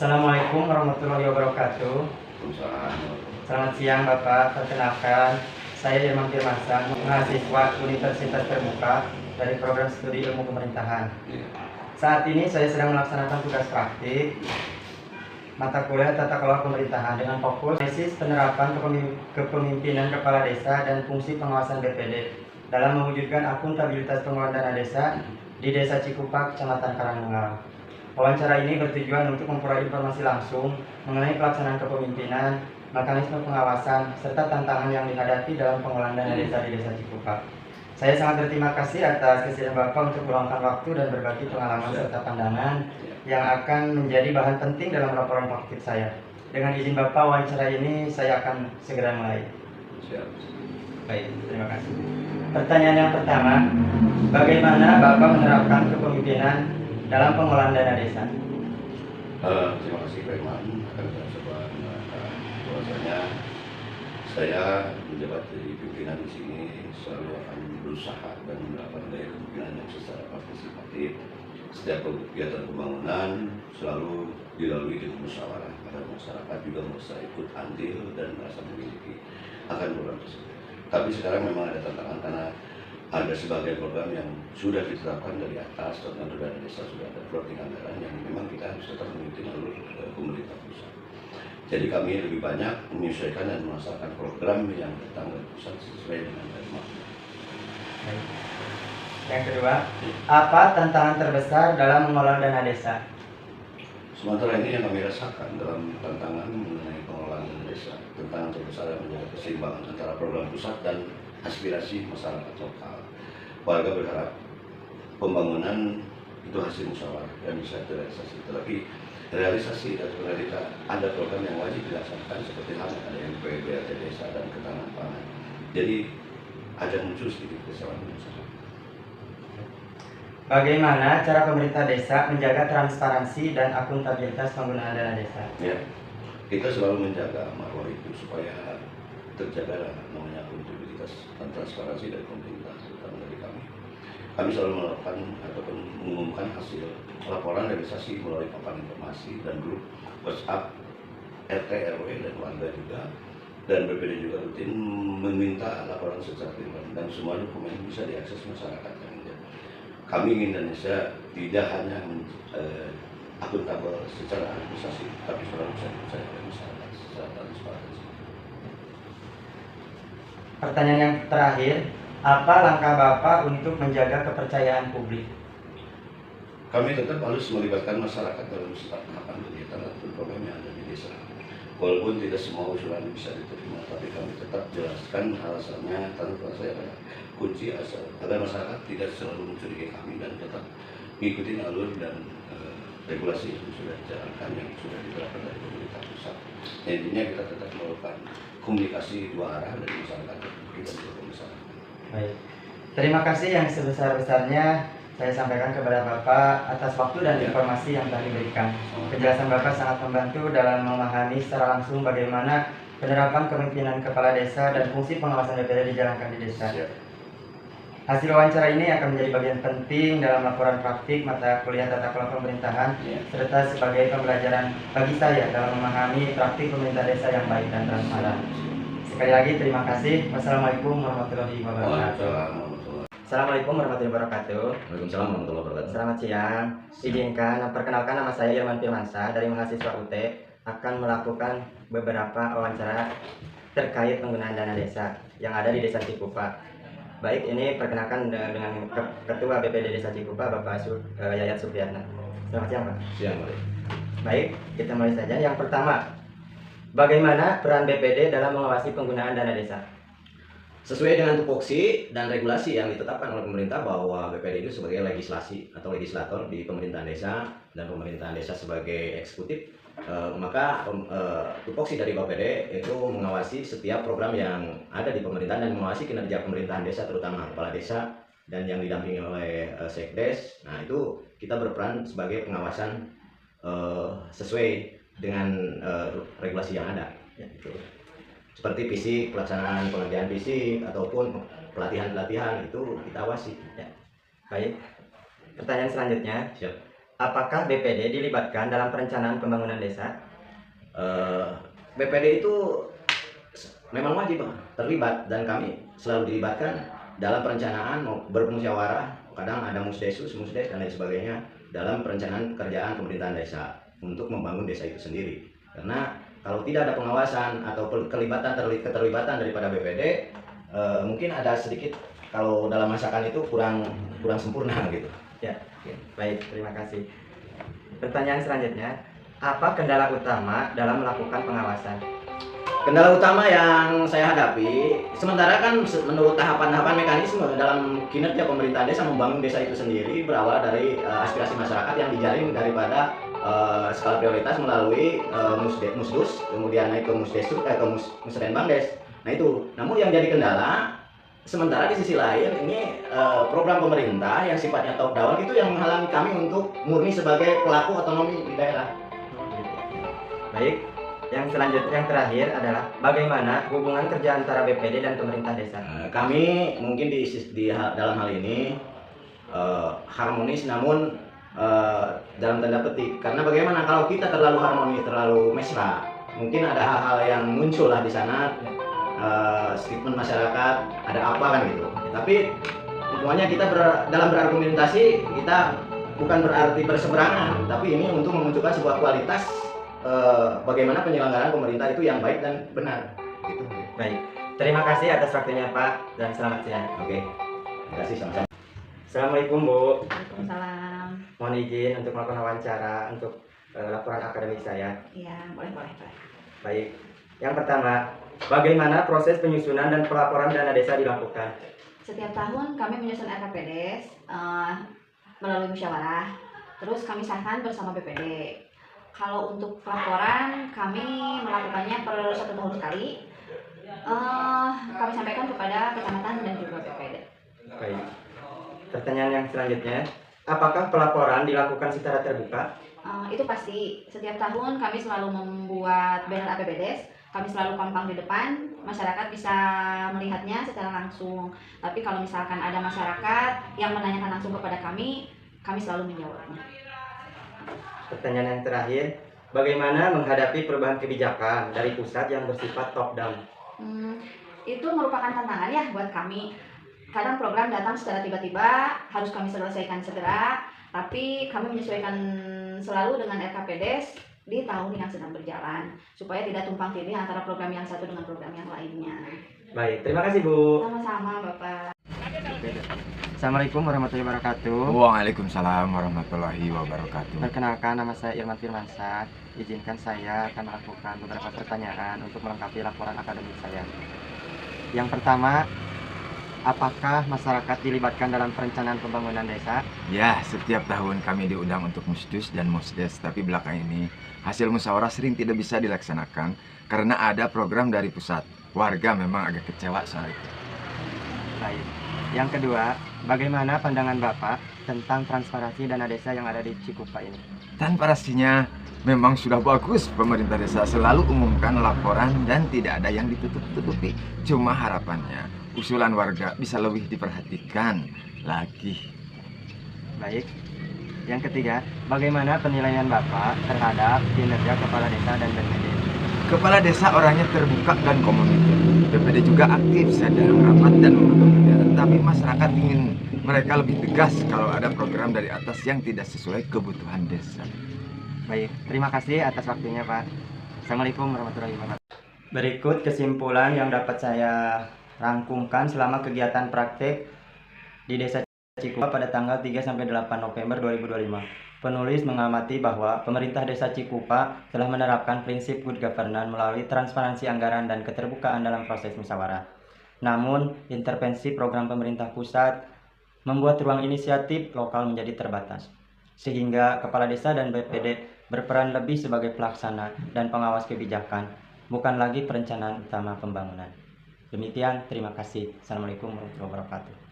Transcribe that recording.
Assalamualaikum warahmatullahi wabarakatuh. Selamat siang Bapak, perkenalkan saya Irman Firmansyah, mahasiswa Universitas Terbuka dari program studi ilmu pemerintahan. Saat ini saya sedang melaksanakan tugas praktik mata kuliah tata kelola pemerintahan dengan fokus analisis penerapan kepemimpinan kepala desa dan fungsi pengawasan BPD dalam mewujudkan akuntabilitas pengelolaan dana desa di Desa Cikupa, Kecamatan Karangtengah. Wawancara ini bertujuan untuk memperoleh informasi langsung mengenai pelaksanaan kepemimpinan, mekanisme pengawasan, serta tantangan yang dihadapi dalam pengelolaan dana desa di Desa Cikupa. Saya sangat berterima kasih atas kesediaan Bapak untuk meluangkan waktu dan berbagi pengalaman serta pandangan yang akan menjadi bahan penting dalam laporan praktik saya. Dengan izin Bapak, wawancara ini saya akan segera mulai. Baik, terima kasih. Pertanyaan yang pertama, bagaimana Bapak menerapkan kepemimpinan dalam pengelolaan dana desa? Terima kasih Pak Irman. Akan saya coba menerangkan bahwasanya saya menjabat jadi pimpinan di sini selalu akan berusaha dan menerapkan gaya kepemimpinan yang secara partisipatif. Setiap kegiatan pembangunan selalu dilalui dengan musyawarah agar masyarakat juga merasa ikut andil dan merasa memiliki akan program tersebut. Tapi sekarang memang ada tantangan karena ada sebagian program yang sudah ditetapkan dari atas, contohnya dana desa sudah ada plotting anggaran yang memang kita harus tetap mengikuti alur pemerintah pusat. Jadi kami lebih banyak menyesuaikan dan melaksanakan program yang datang dari pusat sesuai dengan tema. Yang kedua, apa tantangan terbesar dalam mengelola dana desa? Sementara ini yang kami rasakan dalam tantangan mengenai pengelolaan dana desa, tantangan terbesar yang menjaga keseimbangan antara program pusat dan aspirasi masyarakat lokal. Warga berharap pembangunan itu hasil musyawarah yang bisa terrealisasi. Tetapi realisasi atau realita ada program yang wajib dilaksanakan seperti halnya ada yang BLT desa dan ketahanan pangan. Jadi ada muncul sedikit kesalahan masyarakat. Bagaimana cara pemerintah desa menjaga transparansi dan akuntabilitas penggunaan dana desa? Ya, kita selalu menjaga marwah itu supaya terjaga namanya akuntabilitas dan transparansi dari pemerintah, terutama dari kami. Kami selalu melakukan ataupun mengumumkan hasil laporan realisasi melalui papan informasi dan grup WhatsApp RT, RW, dan warga juga. Dan BPD juga rutin meminta laporan secara pribadi dan semua dokumen bisa diakses masyarakat yang ada. Kami ingin Indonesia tidak hanya akuntabel secara administrasi, tapi selalu bisa dipercaya oleh masyarakat secara transparansi. Pertanyaan yang terakhir, apa langkah Bapak untuk menjaga kepercayaan publik? Kami tetap harus melibatkan masyarakat dalam setiap tahapan kegiatan dan program yang ada di desa. Walaupun tidak semua usulan bisa diterima, tapi kami tetap jelaskan alasannya, tanpa saya adalah kunci asal agar masyarakat tidak selalu mencurigai kami dan tetap mengikuti alur dan regulasi yang sudah dijalankan, yang sudah diterapkan dari pemerintah pusat. Intinya kita tetap melakukan komunikasi dua arah dari masyarakat dan kita juga ke masyarakat. Baik, terima kasih yang sebesar-besarnya saya sampaikan kepada Bapak atas waktu dan informasi yang telah diberikan. Penjelasan Bapak sangat membantu dalam memahami secara langsung bagaimana penerapan kepemimpinan kepala desa dan fungsi pengawasan BPD dijalankan di desa. Hasil wawancara ini akan menjadi bagian penting dalam laporan praktik mata kuliah tata kelola pemerintahan, serta sebagai pembelajaran bagi saya dalam memahami praktik pemerintah desa yang baik dan transparan. Sekali lagi terima kasih. Wassalamualaikum warahmatullahi wabarakatuh. Assalamualaikum warahmatullahi wabarakatuh. Waalaikumsalam warahmatullahi wabarakatuh. Selamat siang. Izinkan perkenalkan, nama saya Irman Firmansyah dari mahasiswa UT, akan melakukan beberapa wawancara terkait penggunaan dana desa yang ada di Desa Cikupa. Baik, ini perkenalkan dengan Ketua BPD Desa Cikupa, Bapak Yayat Supriyatna. Selamat siang, Pak. Siang, Pak. Baik, kita mulai saja. Yang pertama, bagaimana peran BPD dalam mengawasi penggunaan dana desa? Sesuai dengan tupoksi dan regulasi yang ditetapkan oleh pemerintah bahwa BPD itu sebagai legislasi atau legislator di pemerintahan desa dan pemerintahan desa sebagai eksekutif, maka tupoksi dari BPD itu mengawasi setiap program yang ada di pemerintahan dan mengawasi kinerja pemerintahan desa, terutama kepala desa dan yang didampingi oleh Sekdes. Nah, itu kita berperan sebagai pengawasan sesuai dengan regulasi yang ada. Ya, gitu. Seperti fisik, pelaksanaan pengerjaan fisik ataupun pelatihan-pelatihan itu kita awasi. Ya. Baik. Pertanyaan selanjutnya. Siap. apakah BPD dilibatkan dalam perencanaan pembangunan desa? BPD itu memang wajib terlibat dan kami selalu dilibatkan dalam perencanaan bermusyawarah, kadang ada musdesus, musdes dan lain sebagainya dalam perencanaan pekerjaan pemerintahan desa untuk membangun desa itu sendiri. Karena kalau tidak ada pengawasan atau keterlibatan daripada BPD, mungkin ada sedikit kalau dalam masakan itu kurang sempurna gitu. Ya, baik, terima kasih. Pertanyaan selanjutnya, apa kendala utama dalam melakukan pengawasan? Kendala utama yang saya hadapi, sementara kan menurut tahapan-tahapan mekanisme dalam kinerja pemerintahan desa membangun desa itu sendiri berawal dari aspirasi masyarakat yang dijaring daripada skala prioritas melalui musdus, kemudian naik ke musrenbangdes. Nah itu, namun yang jadi kendala, sementara di sisi lain ini program pemerintah yang sifatnya top down itu yang menghalangi kami untuk murni sebagai pelaku otonomi di daerah. Baik, yang selanjutnya yang terakhir adalah bagaimana hubungan kerja antara BPD dan pemerintah desa? Kami mungkin dalam hal ini harmonis, namun dalam tanda petik, karena bagaimana kalau kita terlalu harmonis, terlalu mesra, mungkin ada hal-hal yang muncul lah di sana, statement masyarakat ada apa kan gitu. Tapi semuanya kita dalam berargumentasi kita bukan berarti berseberangan, tapi ini untuk memunculkan sebuah kualitas bagaimana penyelenggaraan pemerintah itu yang baik dan benar gitu. Baik, terima kasih atas waktunya Pak dan selamat siang. Oke, terima kasih sama-sama. Assalamualaikum Bu. Waalaikumsalam. Mohon izin untuk melakukan wawancara untuk laporan akademik saya. Iya, boleh. Baik, yang pertama, bagaimana proses penyusunan dan pelaporan dana desa dilakukan? Setiap tahun kami menyusun RKPDes melalui musyawarah, terus kami sahkan bersama BPD. Kalau untuk pelaporan kami melakukannya per 1 tahun sekali. Kami sampaikan kepada kecamatan dan juga BPD. Baik. Pertanyaan yang selanjutnya, apakah pelaporan dilakukan secara terbuka? Itu pasti. Setiap tahun kami selalu membuat banner APBDes. Kami selalu pampang di depan, masyarakat bisa melihatnya secara langsung. Tapi kalau misalkan ada masyarakat yang menanyakan langsung kepada kami selalu menjawabnya. Pertanyaan yang terakhir, bagaimana menghadapi perubahan kebijakan dari pusat yang bersifat top down? Itu merupakan tantangan ya buat kami. Kadang program datang secara tiba-tiba, harus kami selesaikan segera, tapi kami menyesuaikan selalu dengan RKPDes di tahun yang sedang berjalan, supaya tidak tumpang tindih antara program yang satu dengan program yang lainnya. Baik, terima kasih Bu. Sama-sama Bapak. Assalamualaikum warahmatullahi wabarakatuh. Waalaikumsalam warahmatullahi wabarakatuh. Perkenalkan, nama saya Irman Firmansyah. Izinkan saya akan melakukan beberapa pertanyaan untuk melengkapi laporan akademik saya. Yang pertama, apakah masyarakat dilibatkan dalam perencanaan pembangunan desa? Ya, setiap tahun kami diundang untuk musdus dan musdes, tapi belakang ini hasil musyawarah sering tidak bisa dilaksanakan karena ada program dari pusat. Warga memang agak kecewa soal itu. Baik. Yang kedua, bagaimana pandangan Bapak tentang transparansi dana desa yang ada di Cikupa ini? Transparansinya memang sudah bagus. Pemerintah desa selalu umumkan laporan dan tidak ada yang ditutup-tutupi. Cuma harapannya usulan warga bisa lebih diperhatikan lagi. Baik. Yang ketiga, bagaimana penilaian Bapak terhadap kinerja kepala desa dan BPD? Kepala desa orangnya terbuka dan komunikatif. BPD juga aktif, sedang rapat dan membentuk kegiatan. Tapi masyarakat ingin mereka lebih tegas kalau ada program dari atas yang tidak sesuai kebutuhan desa. Baik, terima kasih atas waktunya Pak. Assalamualaikum warahmatullahi wabarakatuh. Berikut kesimpulan yang dapat saya rangkumkan selama kegiatan praktek di Desa Cikupa pada tanggal 3-8 November 2025. Penulis mengamati bahwa pemerintah Desa Cikupa telah menerapkan prinsip good governance melalui transparansi anggaran dan keterbukaan dalam proses musyawarah. Namun, intervensi program pemerintah pusat membuat ruang inisiatif lokal menjadi terbatas, sehingga kepala desa dan BPD berperan lebih sebagai pelaksana dan pengawas kebijakan, bukan lagi perencanaan utama pembangunan. Demikian, terima kasih. Assalamualaikum warahmatullahi wabarakatuh.